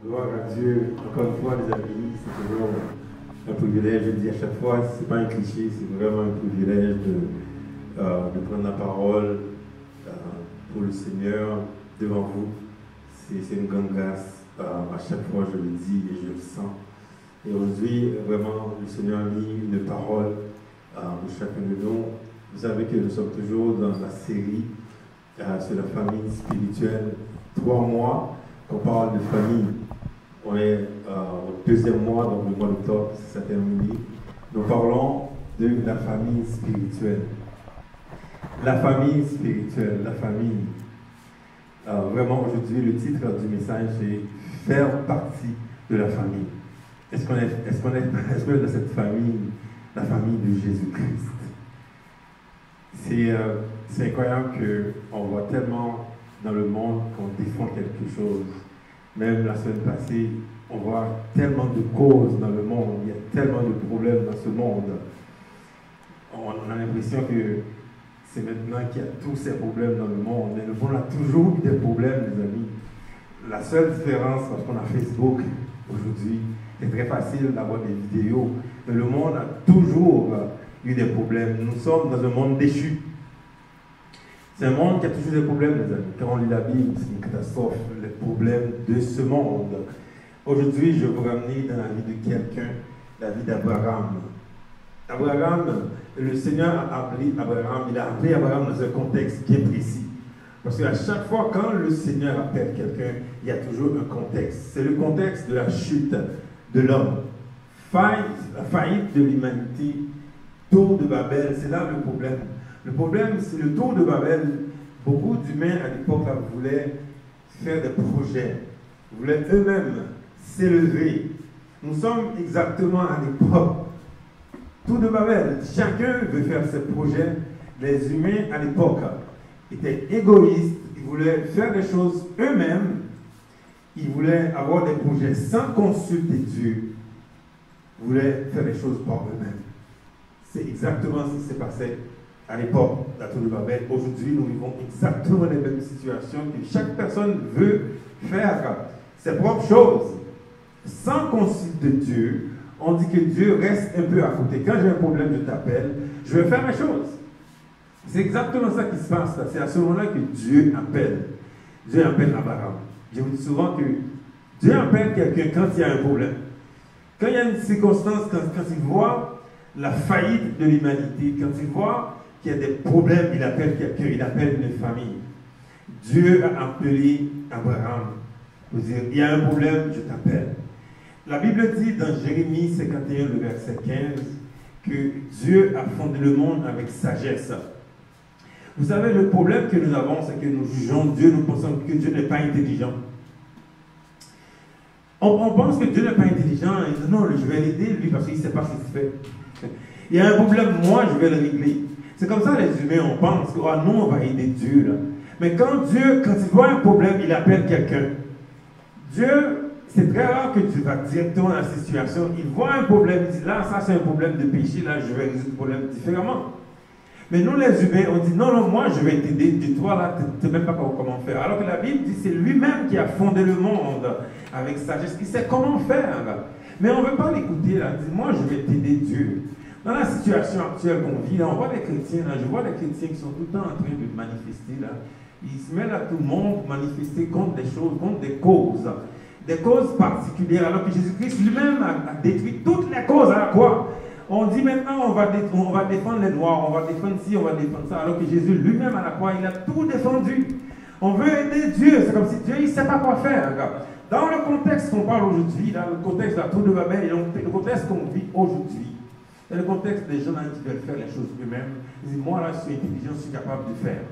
Gloire à Dieu. Encore une fois, les amis, c'est toujours un privilège. Je le dis à chaque fois, ce n'est pas un cliché, c'est vraiment un privilège de prendre la parole pour le Seigneur devant vous. C'est une grande grâce. À chaque fois, je le dis et je le sens. Et aujourd'hui, vraiment, le Seigneur a mis une parole pour chacun de nous. Vous savez que nous sommes toujours dans la série sur la famille spirituelle. 3 mois qu'on parle de famille. On est au 2e mois, donc le mois d'octobre, ça s'est terminé. Nous parlons de la famille spirituelle. La famille spirituelle, la famille. Vraiment, aujourd'hui, le titre du message, c'est « Faire partie de la famille ». Est-ce qu'on est dans cette famille, la famille de Jésus-Christ? C'est incroyable qu'on voit tellement dans le monde qu'on défend quelque chose. Même la semaine passée, on voit tellement de causes dans le monde, il y a tellement de problèmes dans ce monde. On a l'impression que c'est maintenant qu'il y a tous ces problèmes dans le monde. Mais le monde a toujours eu des problèmes, les amis. La seule différence, parce qu'on a Facebook aujourd'hui, c'est très facile d'avoir des vidéos, mais le monde a toujours eu des problèmes. Nous sommes dans un monde déchu. C'est un monde qui a toujours des problèmes, les amis. Quand on lit la Bible, c'est une catastrophe, les problèmes de ce monde. Aujourd'hui, je vais vous ramener dans la vie de quelqu'un, la vie d'Abraham. Abraham, le Seigneur a appelé Abraham, il a appelé Abraham dans un contexte bien précis. Parce qu'à chaque fois, quand le Seigneur appelle quelqu'un, il y a toujours un contexte. C'est le contexte de la chute de l'homme. La faillite de l'humanité, tour de Babel, c'est là le problème. Le problème, c'est le tour de Babel. Beaucoup d'humains à l'époque voulaient faire des projets, voulaient eux-mêmes s'élever. Nous sommes exactement à l'époque. Tour de Babel, chacun veut faire ses projets. Les humains à l'époque étaient égoïstes, ils voulaient faire des choses eux-mêmes, ils voulaient avoir des projets sans consulter Dieu, ils voulaient faire des choses par eux-mêmes. C'est exactement ce qui s'est passé à l'époque de la Tour de Babel. Aujourd'hui, nous vivons exactement les mêmes situations, que chaque personne veut faire ses propres choses sans consulter Dieu. On dit que Dieu reste un peu à côté. Quand j'ai un problème, je t'appelle, je vais faire mes choses. C'est exactement ça qui se passe. C'est à ce moment-là que Dieu appelle. Dieu appelle Abraham. Je vous dis souvent que Dieu appelle quelqu'un quand il y a un problème. Quand il y a une circonstance, quand il voit la faillite de l'humanité, quand il voit qu'il y a des problèmes, il appelle quelqu'un, il appelle une famille. Dieu a appelé Abraham pour dire, il y a un problème, je t'appelle. La Bible dit dans Jérémie 51, le verset 15, que Dieu a fondé le monde avec sagesse. Vous savez, le problème que nous avons, c'est que nous jugeons Dieu, nous pensons que Dieu n'est pas intelligent. On pense que Dieu n'est pas intelligent, et dit non, je vais l'aider lui parce qu'il ne sait pas ce qu'il fait. Il y a un problème, moi je vais le régler. C'est comme ça les humains, on pense que oh, nous on va aider Dieu. Là. Mais quand il voit un problème, il appelle quelqu'un. Dieu, c'est très rare que Dieu va directement dans la situation. Il voit un problème, il dit là, ça c'est un problème de péché, là je vais résoudre le problème différemment. Mais nous les humains, on dit non, non, moi je vais t'aider, dis-toi là, tu ne sais même pas comment faire. Alors que la Bible dit c'est lui-même qui a fondé le monde avec sagesse, il sait comment faire. Mais on ne veut pas l'écouter là, il dit moi je vais t'aider Dieu. Dans la situation actuelle qu'on vit, là, on voit les chrétiens, là, je vois les chrétiens qui sont tout le temps en train de manifester là. Ils se mêlent à tout le monde pour manifester contre des choses, contre des causes particulières, alors que Jésus-Christ lui-même a détruit toutes les causes à la croix. On dit maintenant on va défendre les Noirs, on va défendre ci, on va défendre ça, alors que Jésus lui-même à la croix, il a tout défendu. On veut aider Dieu, c'est comme si Dieu il ne sait pas quoi faire. Dans le contexte qu'on parle aujourd'hui, dans le contexte de la Tour de Babel, et le contexte qu'on vit aujourd'hui, c'est le contexte des gens qui veulent faire les choses eux-mêmes. Ils disent, moi là je suis intelligent, je suis capable de faire.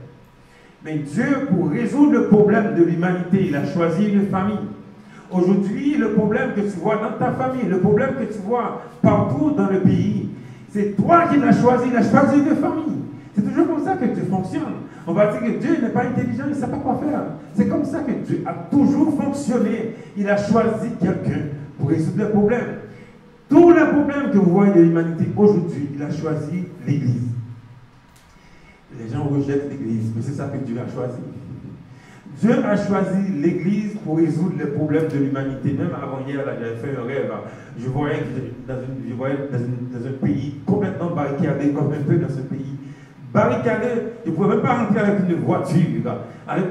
Mais Dieu, pour résoudre le problème de l'humanité, il a choisi une famille. Aujourd'hui, le problème que tu vois dans ta famille, le problème que tu vois partout dans le pays, c'est toi qui l'as choisi, il a choisi une famille. C'est toujours comme ça que Dieu fonctionne. On va dire que Dieu n'est pas intelligent, il ne sait pas quoi faire. C'est comme ça que Dieu a toujours fonctionné. Il a choisi quelqu'un pour résoudre les problèmes. Tous les problèmes que vous voyez de l'humanité aujourd'hui, il a choisi l'Église. Les gens rejettent l'Église, mais c'est ça que Dieu a choisi. Dieu a choisi l'Église pour résoudre les problèmes de l'humanité. Même avant-hier, j'avais fait un rêve. Je voyais que dans un pays complètement barricadé, comme un peu dans ce pays. Barricadé, je ne pouvais même pas rentrer avec une voiture.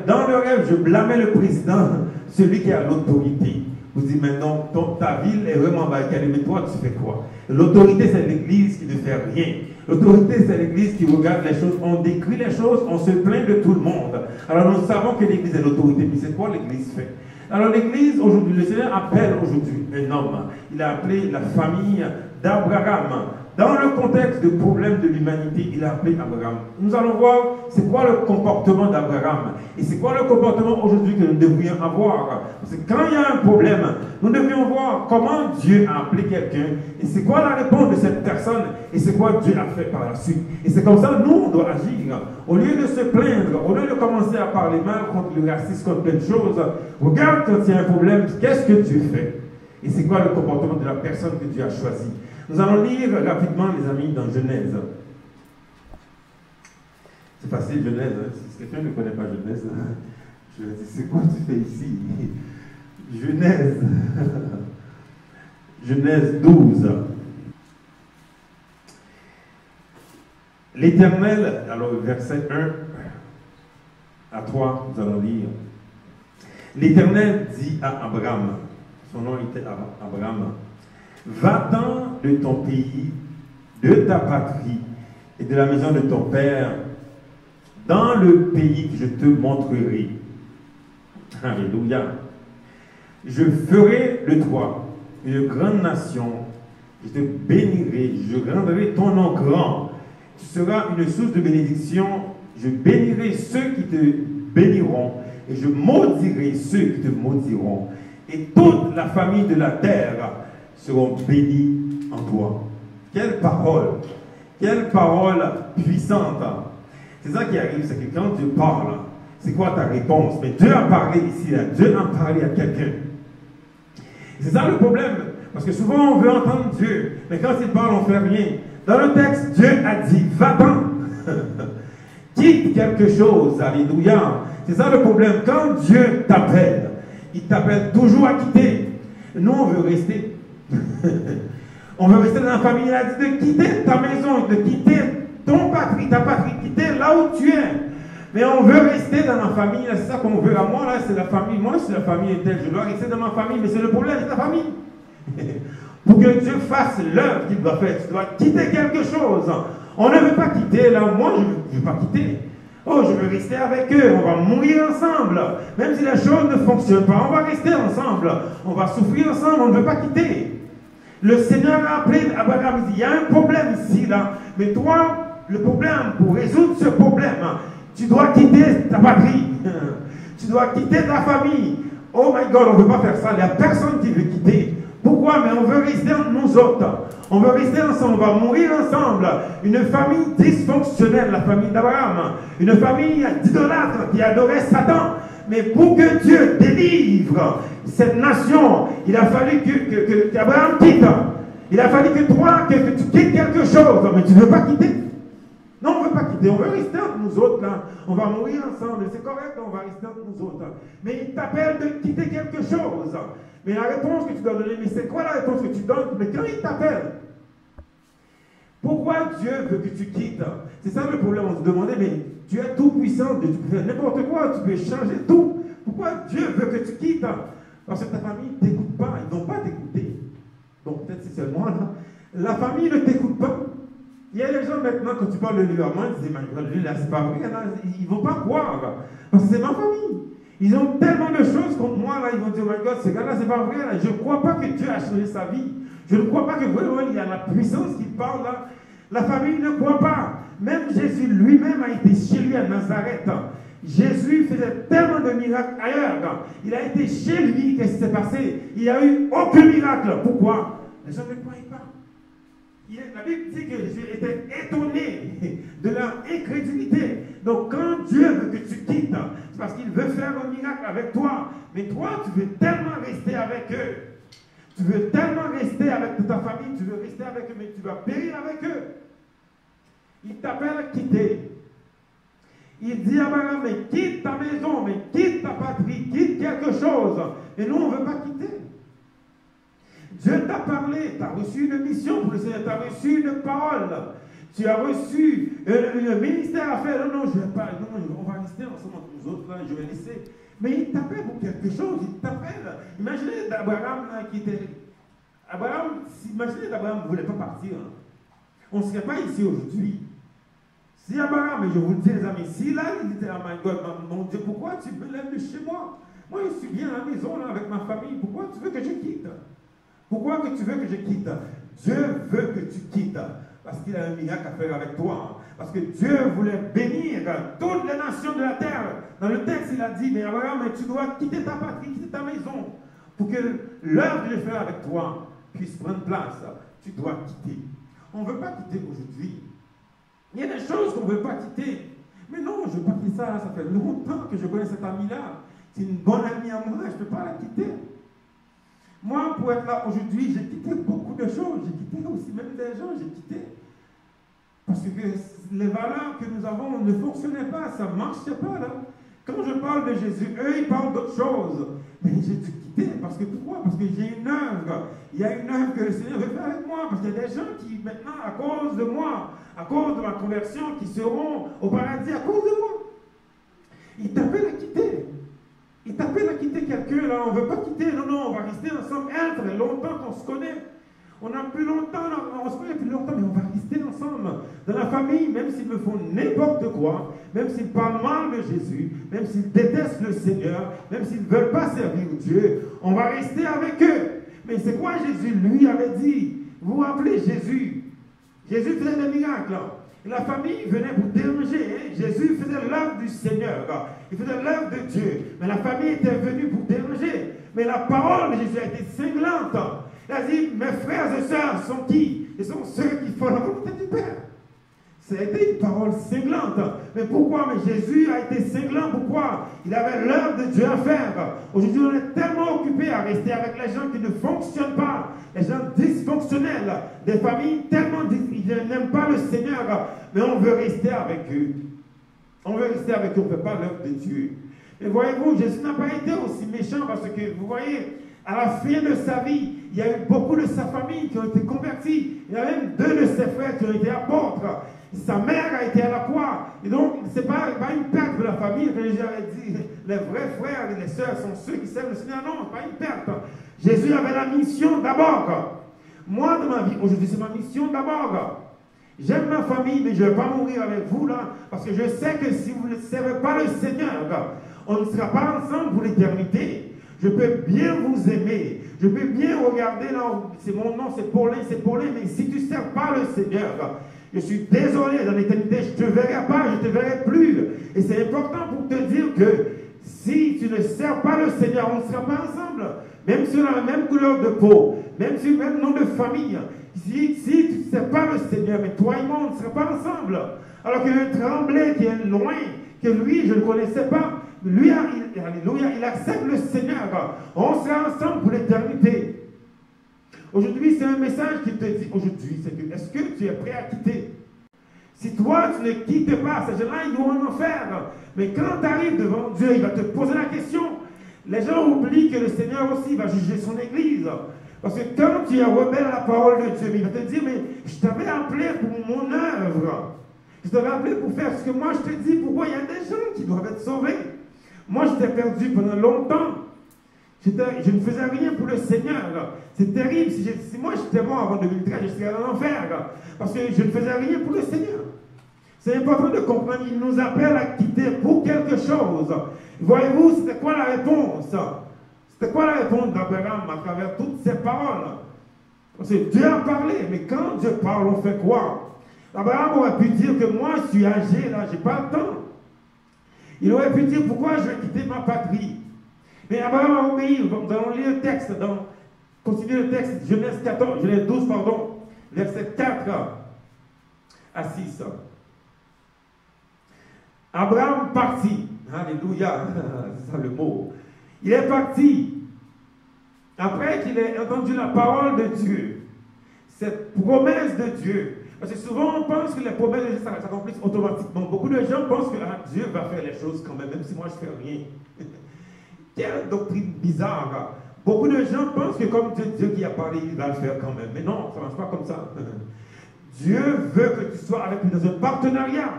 Dans le rêve, je blâmais le président, celui qui a l'autorité. Vous dites maintenant, ta ville est vraiment barricadée, mais toi, tu fais quoi? L'autorité, c'est l'Église qui ne fait rien. L'autorité, c'est l'Église qui regarde les choses. On décrit les choses, on se plaint de tout le monde. Alors nous savons que l'Église est l'autorité, mais c'est quoi l'Église fait? Alors l'Église, aujourd'hui, le Seigneur appelle aujourd'hui un homme. Il a appelé la famille d'Abraham. Dans le contexte de problème de l'humanité, il a appelé Abraham. Nous allons voir c'est quoi le comportement d'Abraham. Et c'est quoi le comportement aujourd'hui que nous devrions avoir. Parce que quand il y a un problème, nous devrions voir comment Dieu a appelé quelqu'un. Et c'est quoi la réponse de cette personne. Et c'est quoi Dieu a fait par la suite. Et c'est comme ça, nous, on doit agir. Au lieu de se plaindre, au lieu de commencer à parler mal contre le racisme, contre plein de choses, regarde quand il y a un problème, qu'est-ce que Dieu fait. Et c'est quoi le comportement de la personne que Dieu a choisi. Nous allons lire rapidement, les amis, dans Genèse. C'est facile, Genèse. Hein? Si quelqu'un ne connaît pas Genèse, je vais dire, c'est quoi tu fais ici? Genèse. Genèse 12. L'Éternel, alors verset 1 à 3, nous allons lire. L'Éternel dit à Abraham, son nom était Abraham, va-t'en de ton pays, de ta patrie et de la maison de ton père, dans le pays que je te montrerai. Alléluia. Je ferai de toi une grande nation, je te bénirai, je rendrai ton nom grand. Tu seras une source de bénédiction, je bénirai ceux qui te béniront et je maudirai ceux qui te maudiront. Et toute la famille de la terre seront bénis en toi. Quelle parole puissante. C'est ça qui arrive, c'est que quand Dieu parle, c'est quoi ta réponse? Mais Dieu a parlé ici, là. Dieu a parlé à quelqu'un. C'est ça le problème, parce que souvent on veut entendre Dieu, mais quand il parle, on ne fait rien. Dans le texte, Dieu a dit, va-t'en, quitte quelque chose, alléluia. C'est ça le problème, quand Dieu t'appelle, il t'appelle toujours à quitter. Nous, on veut rester. On veut rester dans la famille. Il a dit de quitter ta maison, de quitter ton patrie, ta patrie, quitter là où tu es. Mais on veut rester dans la famille. C'est ça qu'on veut. À moi, là, c'est la famille. Moi, c'est la famille telle. Je dois rester dans ma famille. Mais c'est le problème de ta famille. Pour que Dieu fasse l'œuvre qu'il doit faire, tu dois quitter quelque chose. On ne veut pas quitter. Là, moi, je ne veux pas quitter. Oh, je veux rester avec eux, on va mourir ensemble. Même si les choses ne fonctionnent pas, on va rester ensemble. On va souffrir ensemble, on ne veut pas quitter. Le Seigneur a appelé Abraham, il dit, il y a un problème ici, là. Mais toi, le problème, pour résoudre ce problème, tu dois quitter ta patrie. Tu dois quitter ta famille. Oh my God, on ne veut pas faire ça. Il n'y a personne qui veut quitter. Pourquoi? Mais on veut rester entre nous autres. On veut rester ensemble, on va mourir ensemble. Une famille dysfonctionnelle, la famille d'Abraham. Une famille d'idolâtres qui adorait Satan. Mais pour que Dieu délivre cette nation, il a fallu qu'Abraham quitte. Il a fallu que toi, que tu quittes quelque chose. Mais tu ne veux pas quitter. Non, on ne veut pas quitter. On veut rester entre nous autres. Là. On va mourir ensemble. C'est correct, on va rester entre nous autres. Mais il t'appelle de quitter quelque chose. Mais la réponse que tu dois donner, mais c'est quoi la réponse que tu donnes? Mais quand il t'appelle, pourquoi Dieu veut que tu quittes? C'est ça le problème. On se demandait, mais tu es tout puissant, tu peux faire n'importe quoi, tu peux changer tout. Pourquoi Dieu veut que tu quittes? Parce que ta famille ne t'écoute pas, ils ne vont pas t'écouter. Donc peut-être c'est seulement là. La famille ne t'écoute pas. Il y a des gens maintenant, quand tu parles de lui, ils disent, lui là, c'est pas vrai, ils ne vont pas croire. Parce que c'est ma famille. Ils ont tellement de choses contre moi, là, ils vont dire, oh my God, ce gars-là, c'est pas vrai, là. Je ne crois pas que Dieu a changé sa vie. Je ne crois pas que vraiment il y a la puissance qui parle là. La famille ne croit pas. Même Jésus lui-même a été chez lui à Nazareth. Jésus faisait tellement de miracles ailleurs. Il a été chez lui, qu'est-ce qui s'est passé? Il n'y a eu aucun miracle. Pourquoi? Les gens ne croyaient pas. La Bible dit que Jésus était étonné de leur incrédulité. Donc quand Dieu veut que tu quittes, c'est parce qu'il veut faire un miracle avec toi. Mais toi, tu veux tellement rester avec eux. Tu veux tellement rester avec ta famille, tu veux rester avec eux, mais tu vas périr avec eux. Il t'appelle à quitter. Il dit à Abraham, mais quitte ta maison, mais quitte ta patrie, quitte quelque chose. Et nous, on ne veut pas quitter. Dieu t'a parlé, tu as reçu une mission pour le Seigneur, tu as reçu une parole, tu as reçu un ministère à faire. Non, je ne vais pas, non, on va rester ensemble entre nous autres, là, je vais laisser. Mais il t'appelle pour quelque chose, il t'appelle. Imaginez d'Abraham qui était. Imaginez d'Abraham ne voulait pas partir. On ne serait pas ici aujourd'hui. Si Abraham, et je vous le dis les amis, si là il était, oh my God, mon Dieu, pourquoi tu me lèves de chez moi? Moi je suis bien à la maison là avec ma famille, pourquoi tu veux que je quitte? Pourquoi que tu veux que je quitte? Dieu veut que tu quittes. Parce qu'il a un miracle à faire avec toi. Parce que Dieu voulait bénir toutes les nations de la terre. Dans le texte, il a dit, mais Abraham, tu dois quitter ta patrie, quitter ta maison. Pour que l'œuvre que je fais avec toi puisse prendre place. Tu dois quitter. On ne veut pas quitter aujourd'hui. Il y a des choses qu'on ne veut pas quitter. Mais non, je ne veux pas quitter ça. Ça fait longtemps que je connais cette amie-là. C'est une bonne amie à moi, je ne peux pas la quitter. Moi, pour être là aujourd'hui, j'ai quitté beaucoup de choses. J'ai quitté aussi même des gens, j'ai quitté. Parce que les valeurs que nous avons ne fonctionnaient pas, ça ne marchait pas là. Quand je parle de Jésus, eux, ils parlent d'autre chose. Mais j'ai dû quitter. Parce que pourquoi? Parce que j'ai une œuvre. Il y a une œuvre que le Seigneur veut faire avec moi. Parce qu'il y a des gens qui, maintenant, à cause de moi, à cause de ma conversion, qui seront au paradis à cause de moi. Ils t'appellent à quitter. Il t'appelle à quitter quelqu'un, là, on ne veut pas quitter, non, on va rester ensemble. Ça fait longtemps qu'on se connaît. On a plus longtemps, on se connaît plus longtemps, mais on va rester ensemble. Dans la famille, même s'ils me font n'importe quoi, même s'ils parlent mal de Jésus, même s'ils détestent le Seigneur, même s'ils ne veulent pas servir Dieu, on va rester avec eux. Mais c'est quoi Jésus lui avait dit? Vous vous rappelez Jésus? Jésus faisait des miracles. La famille venait pour déranger. Hein? Jésus faisait l'œuvre du Seigneur. Il faisait l'œuvre de Dieu. Mais la famille était venue pour déranger. Mais la parole de Jésus a été cinglante. Il a dit, mes frères et sœurs sont qui? Ils sont ceux qui font la volonté du Père. Ça a été une parole cinglante. Mais pourquoi? Mais Jésus a été cinglant. Pourquoi? Il avait l'œuvre de Dieu à faire. Aujourd'hui, on est tellement occupé à rester avec les gens qui ne fonctionnent pas. Les gens dysfonctionnels. Des familles tellement ils n'aiment pas le Seigneur. Mais on veut rester avec eux. On veut rester avec eux. On ne fait pas l'œuvre de Dieu. Mais voyez-vous, Jésus n'a pas été aussi méchant parce que, vous voyez, à la fin de sa vie, il y a eu beaucoup de sa famille qui ont été convertis. Il y a même 2 de ses frères qui ont été apôtres. Sa mère a été à la croix. Et donc, ce n'est pas une perte de la famille. Jésus avait dit, les vrais frères et les sœurs sont ceux qui servent le Seigneur. Non, pas une perte. Jésus avait la mission d'abord. Moi, dans ma vie, aujourd'hui, c'est ma mission d'abord. J'aime ma famille, mais je ne vais pas mourir avec vous là, parce que je sais que si vous ne servez pas le Seigneur, on ne sera pas ensemble pour l'éternité. Je peux bien vous aimer. Je peux bien regarder là, c'est mon nom, c'est Paulin, mais si tu ne sers pas le Seigneur, je suis désolé, dans l'éternité, je ne te verrai pas, je ne te verrai plus. Et c'est important pour te dire que si tu ne sers pas le Seigneur, on ne sera pas ensemble. Même si on a la même couleur de peau, même si on a le même nom de famille, si tu ne sers pas le Seigneur, mais toi et moi, on ne sera pas ensemble. Alors qu'il y a un tremblé qui est loin, que lui, je ne connaissais pas. Lui, alléluia, il accepte le Seigneur. On sera ensemble pour l'éternité. Aujourd'hui, c'est un message qui te dit, aujourd'hui, c'est que, est-ce que tu es prêt à quitter? Si toi, tu ne quittes pas, ces gens-là, ils vont en enfer. Mais quand tu arrives devant Dieu, il va te poser la question. Les gens oublient que le Seigneur aussi va juger son Église. Parce que quand tu es rebelle à la parole de Dieu, il va te dire, mais je t'avais appelé pour mon œuvre. Je t'avais appelé pour faire ce que moi je te dis. Pourquoi il y a des gens qui doivent être sauvés? Moi, j'étais perdu pendant longtemps. Je ne faisais rien pour le Seigneur. C'est terrible. Si moi j'étais mort avant 2013, je serais en enfer. Parce que je ne faisais rien pour le Seigneur. C'est important de comprendre. Il nous appelle à quitter pour quelque chose. Voyez-vous, c'était quoi la réponse? C'était quoi la réponse d'Abraham à travers toutes ces paroles? Parce que Dieu a parlé. Mais quand Dieu parle, on fait quoi? Abraham aurait pu dire que moi, je suis âgé, là, je n'ai pas le temps. Il aurait pu dire pourquoi je vais quitter ma patrie. Mais Abraham a obéi. Nous allons lire le texte. Continuez le texte. Genèse 12, verset 4 à 6. Abraham partit. Alléluia. C'est ça le mot. Il est parti. Après qu'il ait entendu la parole de Dieu. Cette promesse de Dieu. Parce que souvent, on pense que les promesses de Dieu s'accomplissent automatiquement. Beaucoup de gens pensent que Dieu va faire les choses quand même si moi je ne fais rien. Quelle doctrine bizarre. Beaucoup de gens pensent que comme Dieu qui a parlé, il va le faire quand même. Mais non, ça ne marche pas comme ça. Dieu veut que tu sois avec lui dans un partenariat.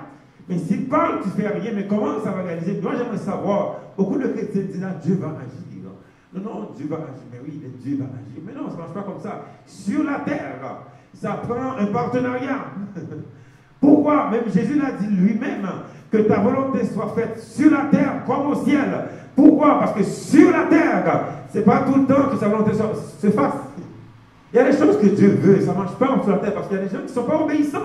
Mais s'il parle, tu ne fais rien. Mais comment ça va réaliser? Moi, j'aimerais savoir. Beaucoup de chrétiens disent, Dieu va agir. Non, Dieu va agir. Mais oui, Dieu va agir. Mais non, ça ne marche pas comme ça. Sur la terre, ça prend un partenariat. Pourquoi? Même Jésus l'a dit lui-même, que ta volonté soit faite sur la terre comme au ciel. Pourquoi? Parce que sur la terre, ce n'est pas tout le temps que sa volonté se fasse. Il y a des choses que Dieu veut, ça ne marche pas sur la terre, parce qu'il y a des gens qui ne sont pas obéissants.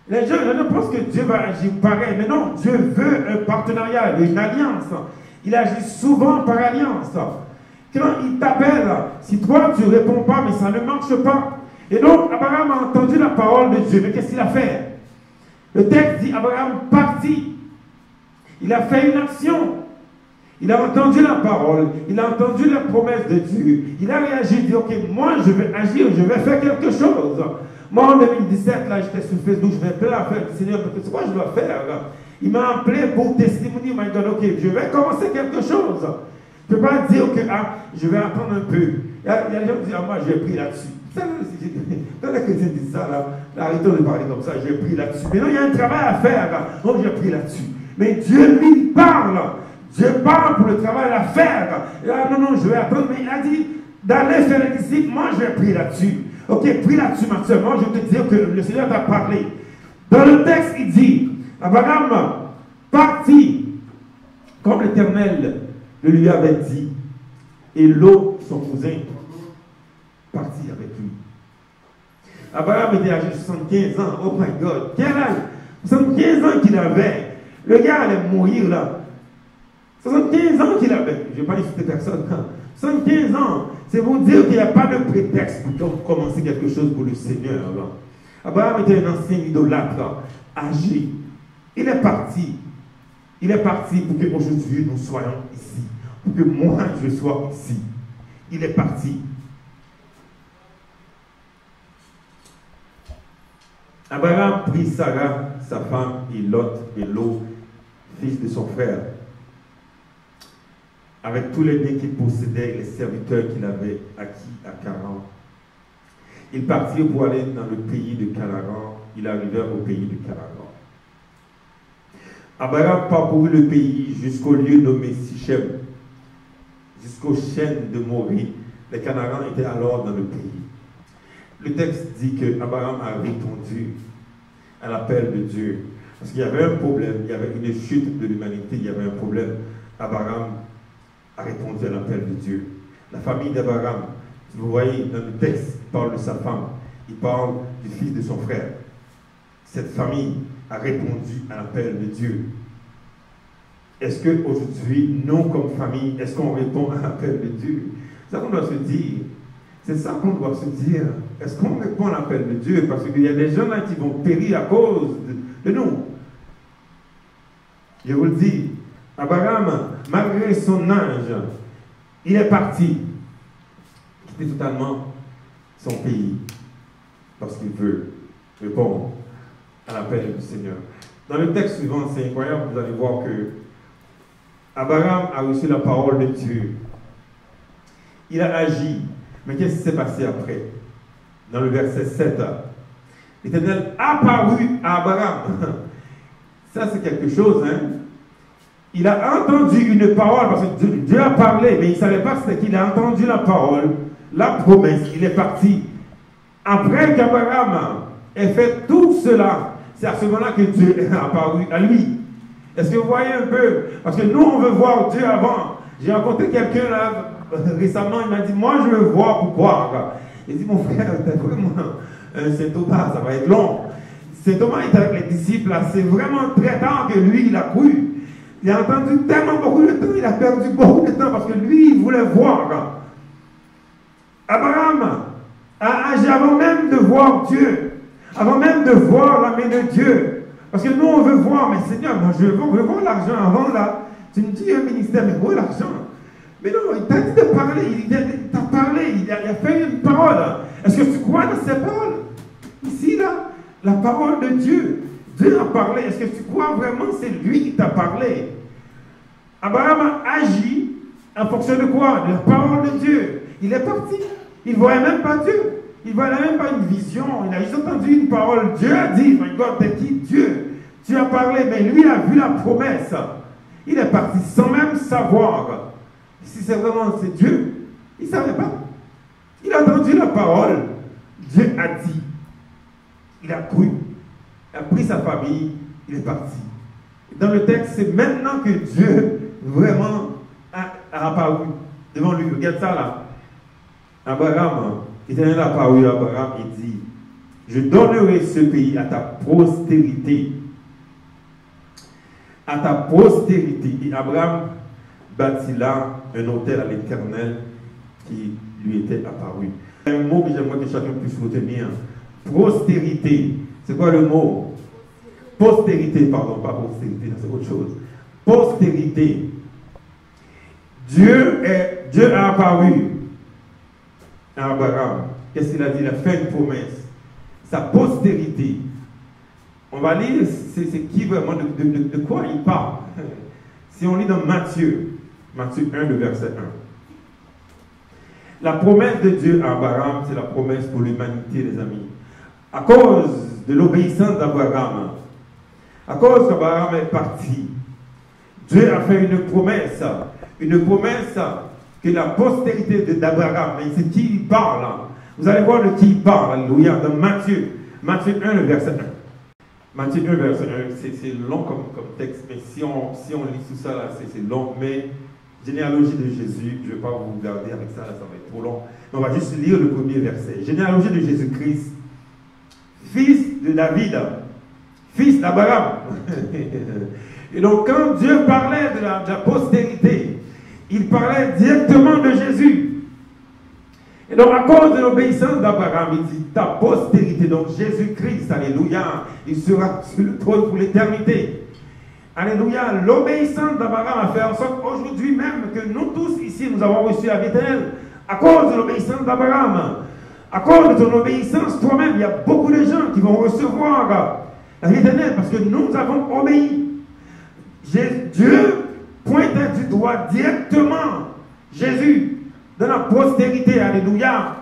Les gens pensent que Dieu va agir pareil, mais non, Dieu veut un partenariat, une alliance. Il agit souvent par alliance. Quand il t'appelle, si toi tu ne réponds pas, mais ça ne marche pas. Et donc, Abraham a entendu la parole de Dieu, mais qu'est-ce qu'il a fait? Le texte dit, Abraham partit. Il a fait une action. Il a entendu la parole, il a entendu la promesse de Dieu. Il a réagi, il dit, ok, moi je vais agir, je vais faire quelque chose. Moi en 2017, là, j'étais sur Facebook, je vais plein à faire. Seigneur, c'est quoi je dois faire? Il m'a appelé pour testimonier, il m'a dit, ok, je vais commencer quelque chose. Je ne peux pas dire, ok, je vais attendre un peu. Il y a des gens qui disent, moi j'ai pris là-dessus. Quand les chrétiens disent ça, là, arrêtons de parler comme ça, j'ai pris là-dessus. Mais non, il y a un travail à faire, là. Donc j'ai pris là-dessus. Mais Dieu lui parle. Dieu parle pour le travail à faire. Et là, non, je vais attendre. Mais il a dit d'aller faire les disciples. Moi, je vais prier là-dessus. Ok, prie là-dessus, ma soeur. Moi, je vais te dire que le Seigneur t'a parlé. Dans le texte, il dit, Abraham partit, comme l'Éternel le lui avait dit. Et Lot, son cousin, partit avec lui. Abraham était âgé de 75 ans. Oh my God. Quel âge? 75 ans qu'il avait. Le gars allait mourir là. 75 ans qu'il avait. Je ne vais pas insulter personne. 75 ans. C'est vous dire qu'il n'y a pas de prétexte pour commencer quelque chose pour le Seigneur. Abraham était un ancien idolâtre, âgé. Il est parti. Il est parti pour qu'aujourd'hui nous soyons ici. Pour que moi je sois ici. Il est parti. Abraham prit Sarah, sa femme, et Lot, fils de son frère, avec tous les biens qu'il possédait et les serviteurs qu'il avait acquis à Canaan. Ils partirent pour aller dans le pays de Canaan. Ils arrivèrent au pays de Canaan. Abraham parcourut le pays jusqu'au lieu nommé Sichem, jusqu'aux chênes de Morée. Les Canaans étaient alors dans le pays. Le texte dit que Abraham a répondu à l'appel de Dieu. Parce qu'il y avait un problème, il y avait une chute de l'humanité, il y avait un problème. Abraham a répondu à l'appel de Dieu. La famille d'Abraham, vous voyez dans le texte, il parle de sa femme, il parle du fils de son frère. Cette famille a répondu à l'appel de Dieu. Est-ce qu'aujourd'hui, nous comme famille, est-ce qu'on répond à l'appel de Dieu? C'est ça qu'on doit se dire. C'est ça qu'on doit se dire. Est-ce qu'on répond à l'appel de Dieu? Parce qu'il y a des gens là qui vont périr à cause de nous. Je vous le dis, Abraham, malgré son âge, il est parti, quitter totalement son pays, parce qu'il veut répondre à l'appel du Seigneur. Dans le texte suivant, c'est incroyable, vous allez voir que Abraham a reçu la parole de Dieu. Il a agi. Mais qu'est-ce qui s'est passé après? Dans le verset 7, l'Éternel apparut à Abraham. Ça, c'est quelque chose, hein? Il a entendu une parole, parce que Dieu a parlé, mais il ne savait pas ce qu'il a entendu la parole, la promesse, il est parti. Après qu'Abraham ait fait tout cela, c'est à ce moment-là que Dieu est apparu à lui. Est-ce que vous voyez un peu? Parce que nous, on veut voir Dieu avant. J'ai rencontré quelqu'un là, récemment, il m'a dit, moi je veux voir pour croire. Il dit, mon frère, t'es vraiment un Saint Thomas, ça va être long. Saint Thomas était avec les disciples, là, c'est vraiment très tard que lui, il a cru. Il a entendu tellement beaucoup de temps, il a perdu beaucoup de temps parce que lui, il voulait voir. Abraham a agi avant même de voir Dieu, avant même de voir la main de Dieu. Parce que nous, on veut voir, mais Seigneur, moi je veux voir l'argent avant là. Tu me dis un ministère, mais où est l'argent? Mais non, il t'a dit de parler, il t'a parlé, il a fait une parole. Est-ce que tu crois dans ces paroles? Ici, là, La parole de Dieu. Dieu a parlé. Est-ce que tu crois vraiment que c'est lui qui t'a parlé? Abraham a agi en fonction de quoi? De la parole de Dieu. Il est parti. Il ne voyait même pas Dieu. Il ne voyait même pas une vision. Il a juste entendu une parole. Dieu a dit, my God, t'es qui? Dieu. Tu as parlé, mais lui a vu la promesse. Il est parti sans même savoir si c'est vraiment c'est Dieu. Il ne savait pas. Il a entendu la parole. Dieu a dit. Il a cru. Il a pris sa famille. Il est parti. Dans le texte, c'est maintenant que Dieu vraiment a apparu devant lui. Regarde ça là. Abraham, l'Éternel a apparu à Abraham et dit, je donnerai ce pays à ta postérité. À ta postérité. Et Abraham bâtit là un autel à l'Éternel qui lui était apparu. Un mot que j'aimerais que chacun puisse retenir. Postérité. C'est quoi le mot? Postérité, pardon, pas postérité, c'est autre chose. Postérité. Dieu a apparu à Abraham. Qu'est-ce qu'il a dit? Il a fait une promesse. Sa postérité. On va lire, c'est qui vraiment, de quoi il parle. Si on lit dans Matthieu 1, le verset 1. La promesse de Dieu à Abraham, c'est la promesse pour l'humanité, les amis. À cause de l'obéissance d'Abraham, à cause qu'Abraham est parti, Dieu a fait une promesse que la postérité d'Abraham, mais c'est qui il parle. Vous allez voir de qui il parle, alléluia, dans Matthieu 1, le verset 1. Matthieu 1, verset 1, c'est long comme texte, mais si on lit tout ça, là, c'est long, mais généalogie de Jésus, je ne vais pas vous garder avec ça, là, ça va être trop long, mais on va juste lire le premier verset. Généalogie de Jésus-Christ, fils de David, fils d'Abraham. Et donc, quand Dieu parlait de la postérité, il parlait directement de Jésus. Et donc, à cause de l'obéissance d'Abraham, il dit ta postérité, donc Jésus-Christ, alléluia, il sera sur le trône pour l'éternité. Alléluia, l'obéissance d'Abraham a fait en sorte aujourd'hui même que nous tous ici, nous avons reçu la vie éternelle à cause de l'obéissance d'Abraham. À cause de ton obéissance, toi-même, il y a beaucoup de gens qui vont recevoir la vie éternelle parce que nous avons obéi. Dieu pointait du doigt directement Jésus dans la postérité. Alléluia.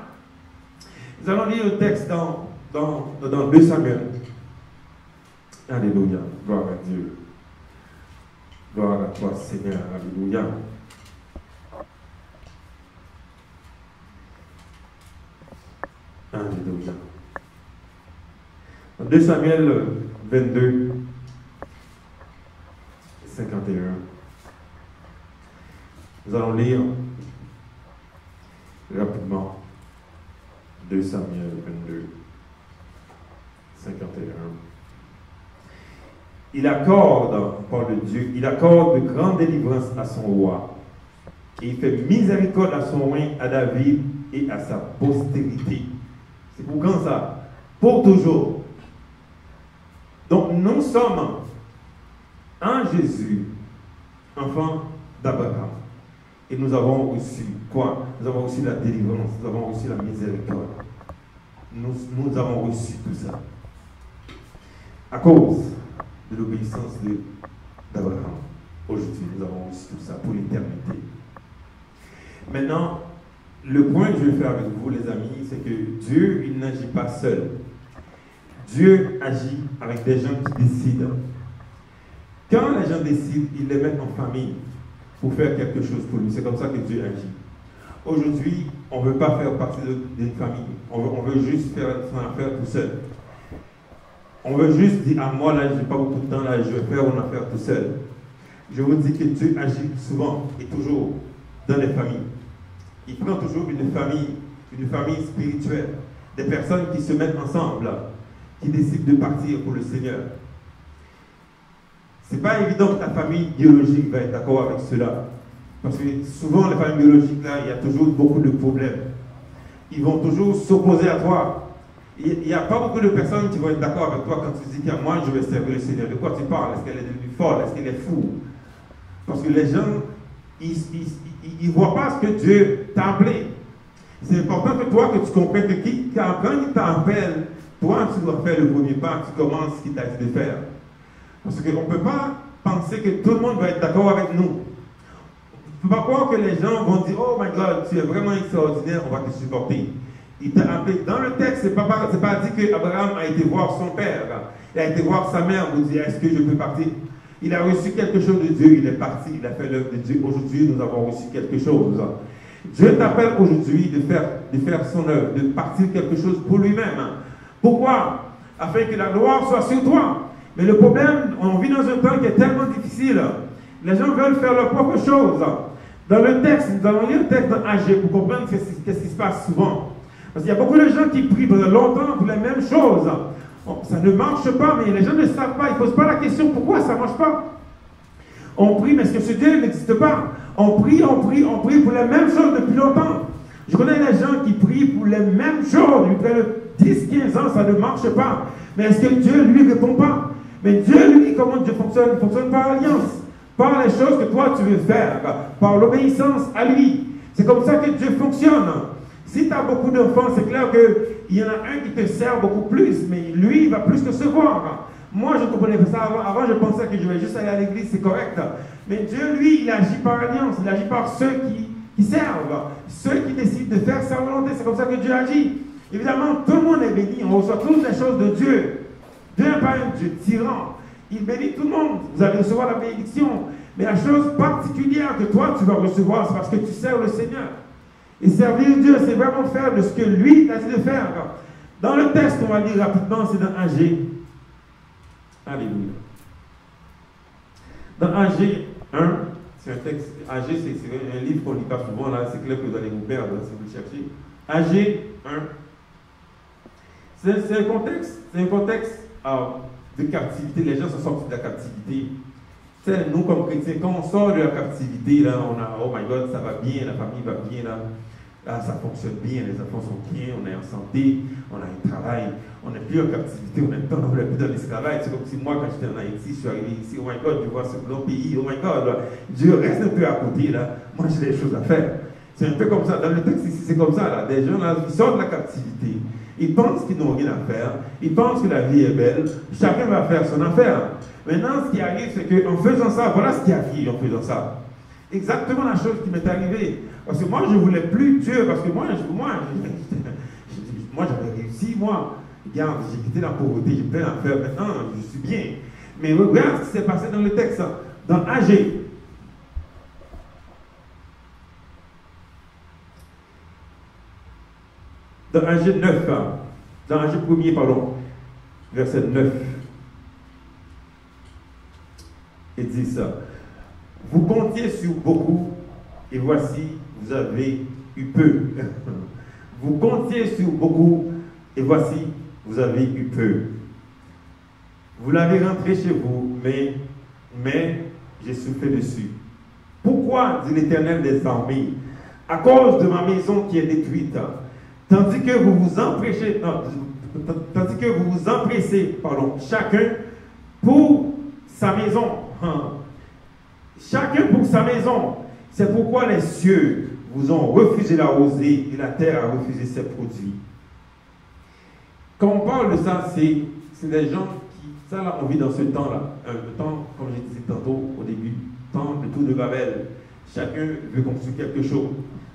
Nous allons lire le texte dans 2 Samuel. Alléluia. Gloire à Dieu. Gloire à toi, Seigneur. Alléluia. Alléluia. Dans 2 Samuel 22, 51. Nous allons lire rapidement 2 Samuel 22, 51. Il accorde, on parle de Dieu, il accorde de grandes délivrances à son roi. Et il fait miséricorde à son roi, à David et à sa postérité. C'est pour quand ça? Pour toujours. Donc nous sommes en Jésus, enfants d'Abraham. Et nous avons reçu quoi? Nous avons reçu la délivrance, nous avons reçu la miséricorde. Nous avons reçu tout ça. À cause de l'obéissance d'Abraham. Aujourd'hui, nous avons reçu tout ça pour l'éternité. Maintenant, le point que je vais faire avec vous, les amis, c'est que Dieu, il n'agit pas seul. Dieu agit avec des gens qui décident. Quand les gens décident, ils les mettent en famille pour faire quelque chose pour lui. C'est comme ça que Dieu agit. Aujourd'hui, on ne veut pas faire partie d'une famille. On veut juste faire son affaire tout seul. On veut juste dire, ah moi là, je n'ai pas beaucoup de temps, là, je vais faire mon affaire tout seul. Je vous dis que Dieu agit souvent et toujours dans les familles. Il prend toujours une famille spirituelle, des personnes qui se mettent ensemble, qui décident de partir pour le Seigneur. Ce n'est pas évident que ta famille biologique va être d'accord avec cela. Parce que souvent, les familles biologiques, là, il y a toujours beaucoup de problèmes. Ils vont toujours s'opposer à toi. Il n'y a pas beaucoup de personnes qui vont être d'accord avec toi quand tu dis que moi, je vais servir le Seigneur. De quoi tu parles? Est-ce qu'elle est devenue folle? Est-ce qu'elle est fou? Parce que les gens, ils ne voient pas ce que Dieu t'a appelé. C'est important que toi, que tu comprennes que quand il t'appelle toi, tu dois faire le premier pas, tu commences ce qu'il t'a dit de faire. Parce qu'on ne peut pas penser que tout le monde va être d'accord avec nous. Il ne faut pas croire que les gens vont dire, oh my God, tu es vraiment extraordinaire, on va te supporter. Il t'a appelé. Dans le texte, ce n'est pas dit qu'Abraham a été voir son père. Il a été voir sa mère pour dire, est-ce que je peux partir? Il a reçu quelque chose de Dieu, il est parti, il a fait l'œuvre de Dieu. Aujourd'hui, nous avons reçu quelque chose. Dieu t'appelle aujourd'hui de faire son œuvre, de partir quelque chose pour lui-même. Pourquoi? Afin que la gloire soit sur toi. Mais le problème, on vit dans un temps qui est tellement difficile. Les gens veulent faire leur propre chose. Dans le texte, nous allons lire le texte dans AG pour comprendre qu'est-ce qui se passe souvent. Parce qu'il y a beaucoup de gens qui prient pendant longtemps pour les mêmes choses. Bon, ça ne marche pas, mais les gens ne savent pas, ils ne posent pas la question pourquoi ça ne marche pas. On prie, mais est-ce que ce Dieu n'existe pas? On prie pour les mêmes choses depuis longtemps. Je connais des gens qui prient pour les mêmes choses depuis près de 10-15 ans, ça ne marche pas. Mais est-ce que Dieu, lui, ne répond pas? Mais Dieu, lui, comment Dieu fonctionne? Il fonctionne par alliance, par les choses que toi tu veux faire, par l'obéissance à lui. C'est comme ça que Dieu fonctionne. Si tu as beaucoup d'enfants, c'est clair qu'il y en a un qui te sert beaucoup plus, mais lui, il va plus te recevoir. Moi, je ne comprenais pas ça avant. Avant, je pensais que je vais juste aller à l'église, c'est correct. Mais Dieu, lui, il agit par alliance. Il agit par ceux qui servent, ceux qui décident de faire sa volonté. C'est comme ça que Dieu agit. Évidemment, tout le monde est béni. On reçoit toutes les choses de Dieu. Dieu n'est pas un Dieu tyran. Il bénit tout le monde. Vous allez recevoir la bénédiction. Mais la chose particulière que toi, tu vas recevoir, c'est parce que tu sers le Seigneur. Et servir Dieu, c'est vraiment faire de ce que lui t'a dit de faire. Dans le texte, on va lire rapidement, c'est dans AG. Alléluia. Dans AG 1, c'est un texte. AG, c'est un livre qu'on ne lit pas souvent, là, c'est clair que vous allez vous perdre si vous le cherchez. AG 1. C'est un contexte de captivité. Les gens sont sortis de la captivité. Nous, comme chrétiens, quand on sort de la captivité, là, on a, oh my God, ça va bien, la famille va bien, là, ça fonctionne bien, les enfants sont bien, on est en santé, on a un travail, on n'est plus en captivité, on n'est plus dans l'esclavage. C'est comme si moi, quand j'étais en Haïti, je suis arrivé ici, oh my God, je vois ce grand pays, oh my God, là, Dieu reste un peu à côté, là, moi j'ai des choses à faire. C'est un peu comme ça, dans le texte ici, c'est comme ça, là, des gens là, qui sortent de la captivité, ils pensent qu'ils n'ont rien à faire, ils pensent que la vie est belle, chacun va faire son affaire. Maintenant, ce qui arrive, c'est qu'en faisant ça, voilà ce qui arrive en faisant ça. Exactement la chose qui m'est arrivée. Parce que moi, je ne voulais plus Dieu, parce que moi j'avais réussi, moi. Regarde, j'ai quitté la pauvreté, j'ai plein à faire, maintenant, je suis bien. Mais regarde ce qui s'est passé dans le texte, dans AG. Dans AG 9, dans AG 1er, pardon, verset 9. Il dit ça. Vous comptiez sur beaucoup, et voici, vous avez eu peu. Vous comptiez sur beaucoup, et voici, vous avez eu peu. Vous l'avez rentré chez vous, mais j'ai soufflé dessus. Pourquoi, dit l'Éternel des armées, à cause de ma maison qui est détruite, tandis que vous vous empressez, chacun pour sa maison. Chacun pour sa maison. C'est pourquoi les cieux vous ont refusé la rosée et la terre a refusé ses produits. Quand on parle de ça, c'est des gens qui, ça là, on vit dans ce temps-là, le temps, comme je disais tantôt au début, temps de tour de Babel. Chacun veut construire quelque chose.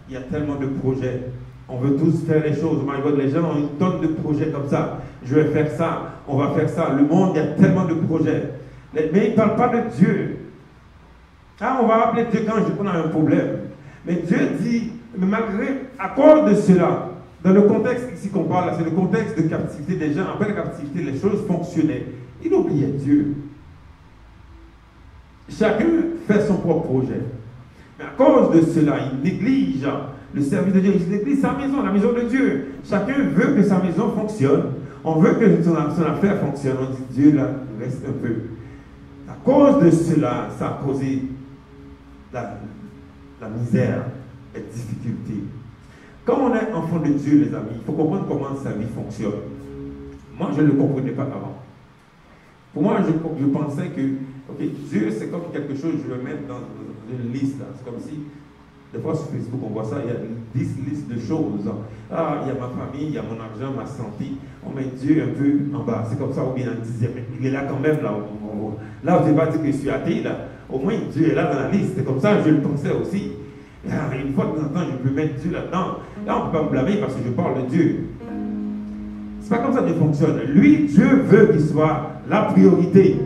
Il y a tellement de projets. On veut tous faire les choses. Oh my God, les gens ont une tonne de projets comme ça. Je vais faire ça, on va faire ça. Le monde, il y a tellement de projets. Mais il ne parle pas de Dieu. Ah, on va appeler Dieu quand on a un problème. Mais Dieu dit, mais malgré, à cause de cela, dans le contexte ici qu'on parle, c'est le contexte de captivité des gens. Après la captivité, les choses fonctionnaient. Il oubliait Dieu. Chacun fait son propre projet. Mais à cause de cela, il néglige le service de Dieu. Il néglige sa maison, la maison de Dieu. Chacun veut que sa maison fonctionne. On veut que son affaire fonctionne. On dit, Dieu, là, reste un peu. À cause de cela, ça a causé la misère, les difficultés. Quand on est enfant de Dieu, les amis, il faut comprendre comment sa vie fonctionne. Moi, je ne le comprenais pas avant. Pour moi, je pensais que Dieu, c'est comme quelque chose, je vais mettre dans une liste. C'est comme si Des fois sur Facebook, on voit ça, il y a 10 listes de choses. Ah, il y a ma famille, il y a mon argent, ma santé. On met Dieu un peu en bas. C'est comme ça, ou bien en 10e. Il est là quand même, là. Là, je ne vais pas dire que je suis athée, là. Au moins, Dieu est là dans la liste. C'est comme ça, je le pensais aussi. Ah, une fois de temps en temps, je peux mettre Dieu là-dedans. Là, on ne peut pas me blâmer parce que je parle de Dieu. C'est pas comme ça que Dieu fonctionne. Lui, Dieu veut qu'il soit la priorité.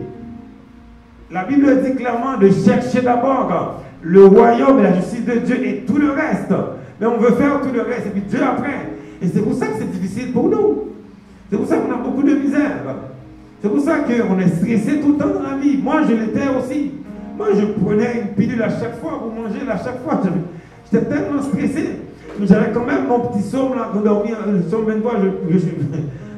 La Bible dit clairement de chercher d'abord le royaume et la justice de Dieu et tout le reste. Mais on veut faire tout le reste et puis Dieu après. Et c'est pour ça que c'est difficile pour nous. C'est pour ça qu'on a beaucoup de misère. C'est pour ça qu'on est stressé tout le temps dans la vie. Moi, je l'étais aussi. Moi, je prenais une pilule à chaque fois pour manger à chaque fois. J'étais tellement stressé. Mais j'avais quand même mon petit somme là pour dormir. Le somme 23,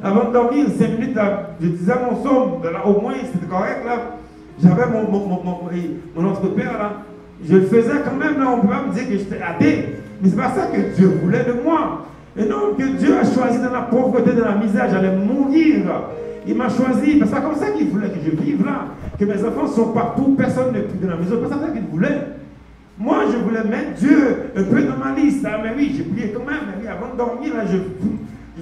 avant de dormir, 5 minutes, là, je disais mon somme. Là, au moins, c'était correct. Là. J'avais mon entrepère là. Je le faisais quand même. Là, on ne peut pas me dire que j'étais athée. Mais ce n'est pas ça que Dieu voulait de moi. Et non, que Dieu a choisi dans la pauvreté, dans la misère. J'allais mourir. Il m'a choisi. C'est pas comme ça qu'il voulait que je vive là. Que mes enfants sont partout. Personne n'est plus dans la maison. C'est pas ça qu'il voulait. Moi, je voulais mettre Dieu un peu dans ma liste. Ah, mais oui, j'ai prié quand même. Mais oui, avant de dormir, là, je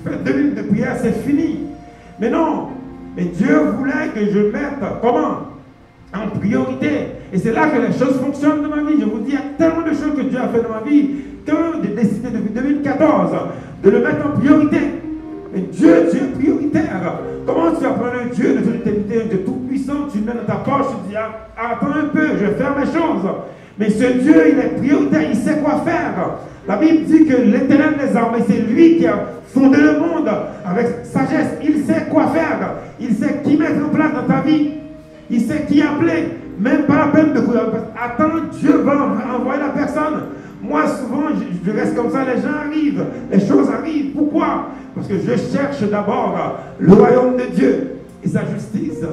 fais 2 minutes de prière, c'est fini. Mais non. Mais Dieu voulait que je mette, comment? En priorité. Et c'est là que les choses fonctionnent dans ma vie. Je vous dis, il y a tellement de choses que Dieu a fait dans ma vie que de décider depuis 2014 de le mettre en priorité. Mais Dieu est prioritaire. Comment tu vas prendre un Dieu de toute éternité, de tout puissant, tu le mets dans ta poche, tu dis, attends un peu, je vais faire mes choses. Mais ce Dieu, il est prioritaire, il sait quoi faire. La Bible dit que l'Éternel des armées, c'est lui qui a fondé le monde avec sagesse. Il sait quoi faire. Il sait qui mettre en place dans ta vie. Il sait qui appeler. Même pas la peine de courir. Attends, Dieu va envoyer la personne. Moi, souvent, je reste comme ça, les gens arrivent, les choses arrivent. Pourquoi? Parce que je cherche d'abord le royaume de Dieu et sa justice.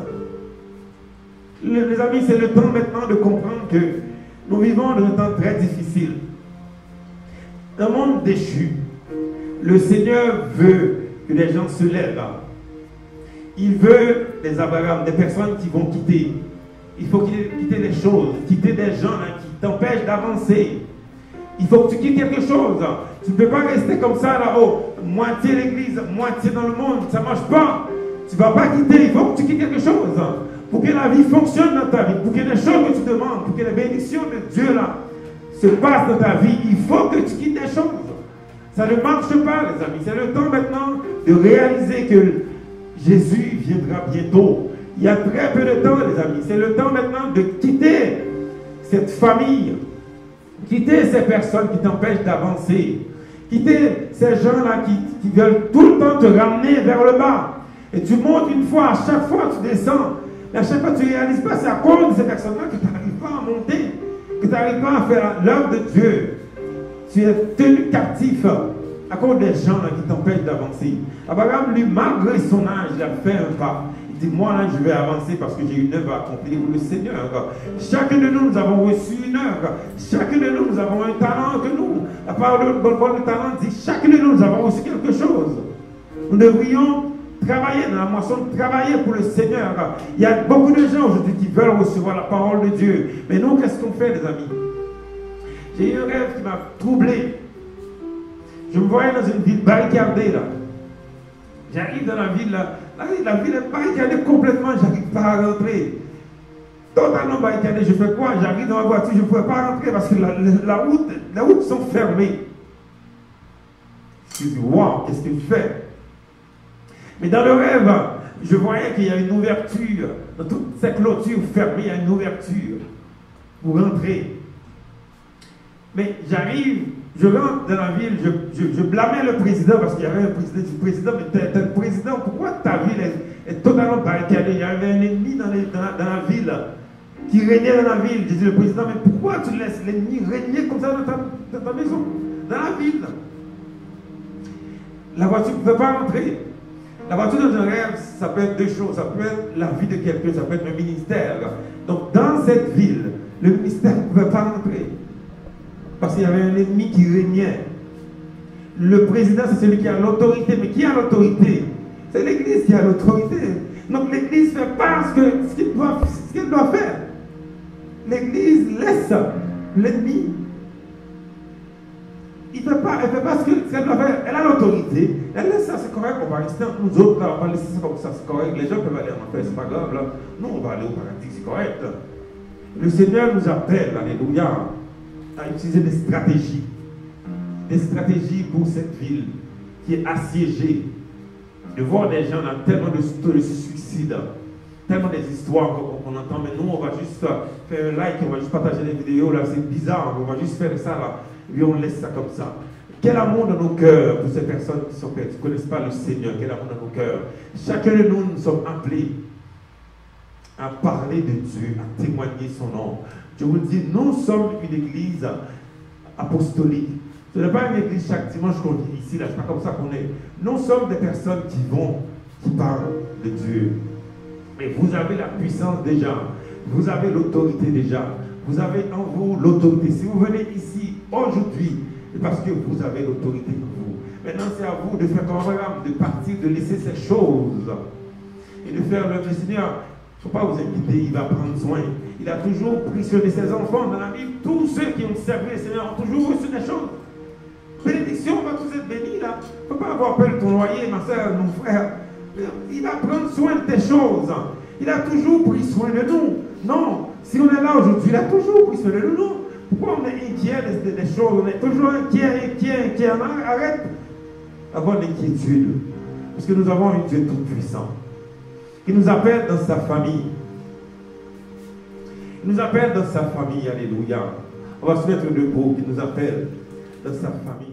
Les amis, c'est le temps maintenant de comprendre que nous vivons dans un temps très difficile. Un monde déchu. Le Seigneur veut que les gens se lèvent. Il veut des Abraham, des personnes qui vont quitter. Il faut quitter les choses, quitter des gens là, qui t'empêchent d'avancer. Il faut que tu quittes quelque chose. Tu ne peux pas rester comme ça là-haut, moitié l'église, moitié dans le monde. Ça ne marche pas. Tu ne vas pas quitter. Il faut que tu quittes quelque chose. Pour que la vie fonctionne dans ta vie, pour que les choses que tu demandes, pour que les bénédictions de Dieu là se passent dans ta vie, il faut que tu quittes des choses. Ça ne marche pas, les amis. C'est le temps maintenant de réaliser que Jésus viendra bientôt. Il y a très peu de temps, les amis. C'est le temps maintenant de quitter cette famille, quitter ces personnes qui t'empêchent d'avancer, quitter ces gens-là qui veulent tout le temps te ramener vers le bas. Et tu montes une fois, à chaque fois tu descends. Mais à chaque fois tu ne réalises pas, c'est à cause de ces personnes-là que tu n'arrives pas à monter, que tu n'arrives pas à faire l'œuvre de Dieu. Tu es tenu captif à cause des gens là, qui t'empêchent d'avancer. Abraham, lui, malgré son âge, il a fait un pas. Il dit, moi là, je vais avancer parce que j'ai une œuvre à accomplir pour le Seigneur. Chacun de nous, nous avons reçu une œuvre. Chacun de nous, nous avons un talent que nous. La parole de talent dit, chacun de nous, nous avons reçu quelque chose. Nous devrions travailler dans la moisson, travailler pour le Seigneur. Il y a beaucoup de gens aujourd'hui qui veulent recevoir la parole de Dieu. Mais nous, qu'est-ce qu'on fait, les amis? J'ai eu un rêve qui m'a troublé. Je me voyais dans une ville barricadée là. J'arrive dans la ville là. La ville est barricadée complètement, j'arrive pas à rentrer. Totalement barricadée, je fais quoi? J'arrive dans ma voiture, je ne pouvais pas rentrer parce que les routes sont fermées. Je me dis, waouh, qu'est-ce que je fais? Mais dans le rêve, je voyais qu'il y a une ouverture. Dans toutes ces clôtures fermées, il y a une ouverture pour rentrer. Mais j'arrive, je rentre dans la ville, je blâmais le président parce qu'il y avait un président. Je dis, président, mais t'es le président, pourquoi ta ville est totalement barricadée? Il y avait un ennemi dans la ville qui régnait dans la ville. Je dis, le président, mais pourquoi tu laisses l'ennemi régner comme ça dans ta maison, dans la ville? La voiture ne peut pas rentrer. La voiture dans un rêve, ça peut être deux choses. Ça peut être la vie de quelqu'un, ça peut être le ministère. Donc dans cette ville, le ministère ne pouvait pas rentrer. Parce qu'il y avait un ennemi qui régnait. Le président, c'est celui qui a l'autorité. Mais qui a l'autorité? C'est l'Église qui a l'autorité. Donc l'Église ne fait pas ce qu'elle doit faire. L'Église laisse l'ennemi elle fait pas ce qu'elle doit faire. Elle a l'autorité. Elle laisse ça, c'est correct, on va rester entre nous autres, là, on va laisser ça comme ça, c'est correct. Les gens peuvent aller en enfer, c'est pas grave, là. Nous, on va aller au paradis, c'est correct. Le Seigneur nous appelle, alléluia, à utiliser des stratégies. Des stratégies pour cette ville qui est assiégée. De voir des gens, là, tellement de suicides, tellement des histoires qu'on entend, mais nous, on va juste faire un like, on va juste partager des vidéos, là, c'est bizarre, on va juste faire ça, là, et on laisse ça comme ça. Quel amour dans nos cœurs pour ces personnes qui sont perdues, qui ne connaissent pas le Seigneur, quel amour dans nos cœurs. Chacun de nous, nous sommes appelés à parler de Dieu, à témoigner son nom. Je vous le dis, nous sommes une église apostolique. Ce n'est pas une église chaque dimanche qu'on est ici, là, c'est pas comme ça qu'on est. Nous sommes des personnes qui parlent de Dieu. Mais vous avez la puissance déjà, vous avez l'autorité déjà, vous avez en vous l'autorité. Si vous venez ici aujourd'hui, c'est parce que vous avez l'autorité en vous. Maintenant, c'est à vous de faire comme Abraham, de partir, de laisser ces choses et de faire le Seigneur. Il ne faut pas vous inquiéter, il va prendre soin. Il a toujours pris soin de ses enfants dans la Bible. Tous ceux qui ont servi le Seigneur ont toujours reçu des choses. Bénédiction, on va tous être bénis là. Il ne faut pas avoir peur de ton loyer, ma soeur, mon frère. Il va prendre soin de tes choses. Il a toujours pris soin de nous. Non, si on est là aujourd'hui, il a toujours pris soin de nous. Pourquoi on est inquiet des choses? On est toujours inquiet. Arrête d'avoir l'inquiétude. Parce que nous avons un Dieu tout-puissant qui nous appelle dans sa famille. Il nous appelle dans sa famille, alléluia. On va se mettre debout, qui nous appelle dans sa famille.